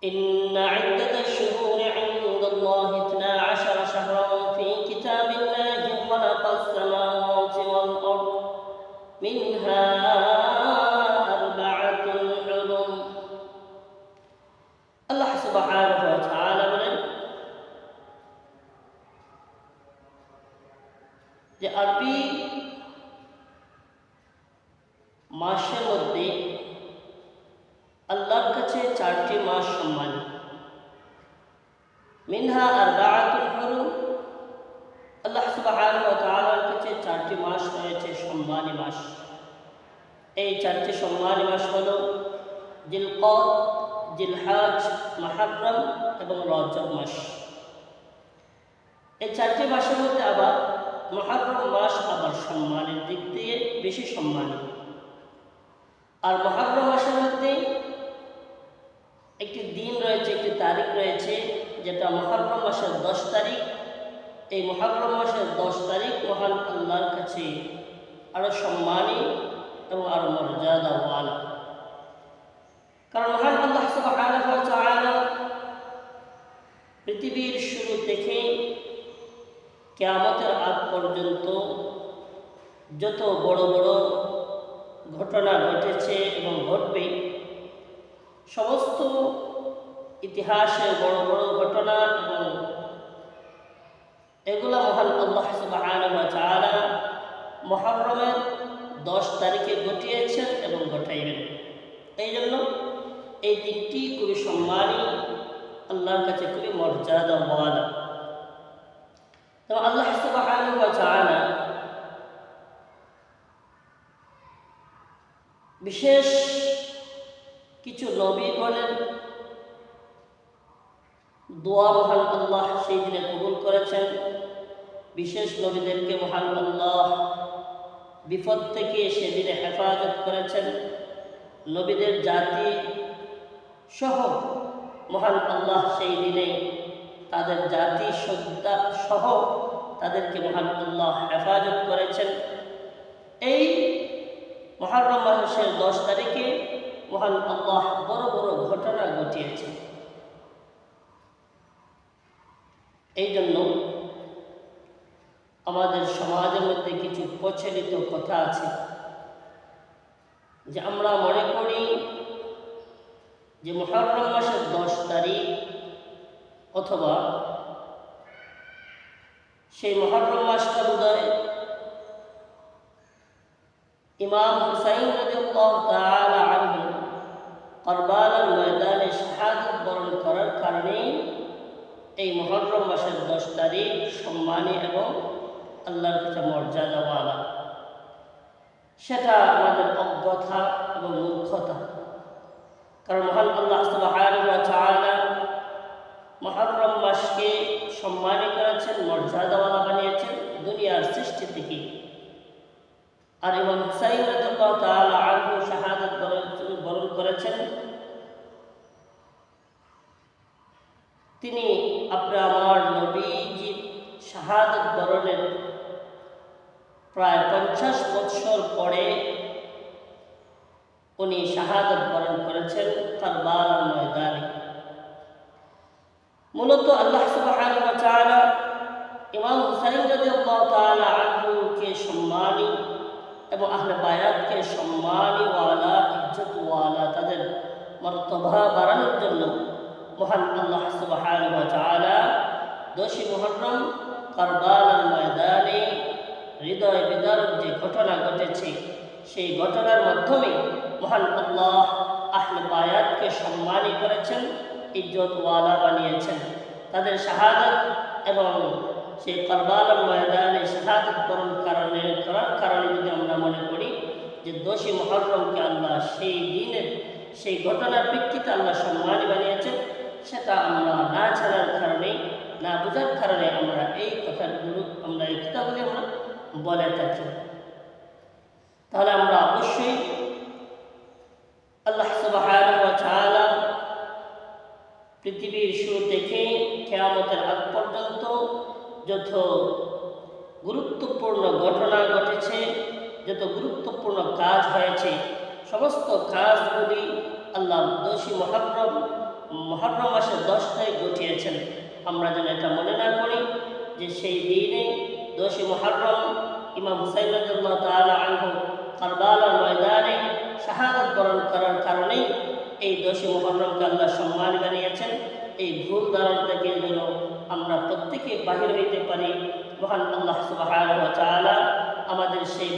إن عدة الشهور عند الله 12 شهرا في كتاب الله خلق السماوات والأرض منها أربعة حرم الله سبحانه وتعالى বলেন যে আরবি মাসের মধ্যে আল্লাহর কাছে 4টি মাস সম্মানী। মিনহা আরবাআতুল হুরুম, আল্লাহ সুবহানাহু ওয়া তাআলার কাছে 4টি মাস রয়েছে সম্মানী মাস। এই 4টি সম্মানী মাস হলো জিলকদ, জিলহজ, মুহররম এবং রজব মাস। এই 4টি মাসের মধ্যে আবার মুহররম মাস আবার সম্মানের দিক দিয়ে বেশি সম্মানী। আর মুহররম মাসের মধ্যে একটি দিন রয়েছে, একটি তারিখ রয়েছে, যেটা মুহররম মাসের 10 তারিখ। এই মুহররম মাসের 10 তারিখ মহান আল্লাহর কাছে আরো সম্মানী এবং আরো মর্যাদাওয়ালা। কারণ মহান আল্লাহ সুবহানাহু ওয়া তাআলা পৃথিবীর শুরু থেকে কিয়ামতের আগ পর্যন্ত যত বড় বড় ঘটনা ঘটেছে এবং ঘটবে, সমস্ত ইতিহাসের বড় বড় ঘটনা এবং এগুলা মহান আল্লাহ সুবহানাহু ওয়া তাআলা মুহররমের 10 তারিখে ঘটিয়েছেন এবং ঘটাইবেন। এই জন্য এই দিনটি খুবই সম্মানী, আল্লাহর কাছে খুবই মর্যাদাওয়ালা। তো আল্লাহ সুবহানাহু ওয়া তাআলা বিশেষ কিছু নবীগণের দোয়া মহান আল্লাহ সেই দিনে কবুল করেছেন। বিশেষ নবীদেরকে মহান আল্লাহ বিপদ থেকে সেদিনে হেফাজত করেছেন। নবীদের জাতি সহ মহান আল্লাহ সেই দিনে তাদের জাতি সত্তা সহ তাদেরকে মহান আল্লাহ হেফাজত করেছেন। এই মুহররম মাসের 10 তারিখে মহান আল্লাহ বড় বড় ঘটনা ঘটিয়েছেন। এই জন্য আমাদের সমাজের মধ্যে কিছু প্রচলিত কথা আছে যে আমরা মনে করি যে মুহররম মাসের 10 তারিখ অথবা সেই মুহররম মাসটা বোধহয় ইমাম হুসাইন রাদিয়াল্লাহু তাআলা আনহু কারবালার ময়দানে শাহাদাত বরণ করার কারণে এই মুহররম মাসের 10 তারিখ সম্মানী এবং আল্লাহর কাছে মর্যাদাওয়ালা। সেটা আমাদের অজ্ঞতা এবং মূর্খতা। কারণ মহান আল্লাহ সুবহানাহু ওয়া তাআলা মুহররম মাসকে সম্মানী করেছেন, মর্যাদাওয়ালা বানিয়েছেন দুনিয়ার সৃষ্টি থেকে। আর ইমাম হুসাইন রাদিয়াল্লাহু তাআলা আনহু শাহাদাত বরণ করেছেন, তিনি আমার নবীজির শাহাদাত বরণের প্রায় 50 বছর পরে উনি শাহাদাত বরণ করেছেন কারবালার ময়দানে। মূলত আল্লাহ সুবহানাহু ওয়া তাআলা ইমাম হুসাইন রাদিয়াল্লাহু তাআলা আনহুকে সম্মানী এবং আহলে বায়াতকে সম্মানীওয়ালা, ইজ্জতওয়ালা, তাদের মর্তবা বাড়ানোর জন্য মহান আল্লাহ সুবহানাহু ওয়া তাআলা 10 মুহররম কারবালার ময়দানে হৃদয় বিদারক যে ঘটনা ঘটেছে, সেই ঘটনার মাধ্যমে মহান আল্লাহ আহলে বায়াতকে সম্মানী করেছেন, ইজ্জতওয়ালা বানিয়েছেন। তাদের শাহাদাত এবং সেই কারবালার ময়দানে শাহাদাত বরণ করার কারণে যদি আমরা মনে করি যে 10 মুহররমকে আল্লাহ সেই দিনের সেই ঘটনার প্রেক্ষিতে আল্লাহ সম্মানী বানিয়েছেন, সেটা আমরা না জানার কারণে, না বোঝার কারণে আমরা এই কথাগুলো, আমরা এই কথাগুলি আমরা বলে থাকি। তাহলে আমরা অবশ্যই আল্লাহ সুবহানাহু ওয়া তাআলা পৃথিবীর শুরু থেকে কিয়ামতের আগ পর্যন্ত যত গুরুত্বপূর্ণ ঘটনা ঘটেছে, যত গুরুত্বপূর্ণ কাজ হয়েছে, সমস্ত কাজগুলি আল্লাহ 10 মুহররম মুহররম মাসের 10 তারিখ ঘটিয়েছেন। আমরা যেন এটা মনে না করি যে সেই দিনে 10 মুহররম ইমাম হুসাইন রাদিয়াল্লাহু তাআলা আনহু কারবালার ময়দানে শাহাদাত বরণ করার কারণেই এই 10 মুহররমকে আল্লাহ সম্মান বানিয়েছেন। এই ভুল ধারণা থেকে যেন আমরা প্রত্যেকে বাহির হইতে পারি। মহান আল্লাহ সুবহানাহু ওয়া তাআলা আমাদের সেই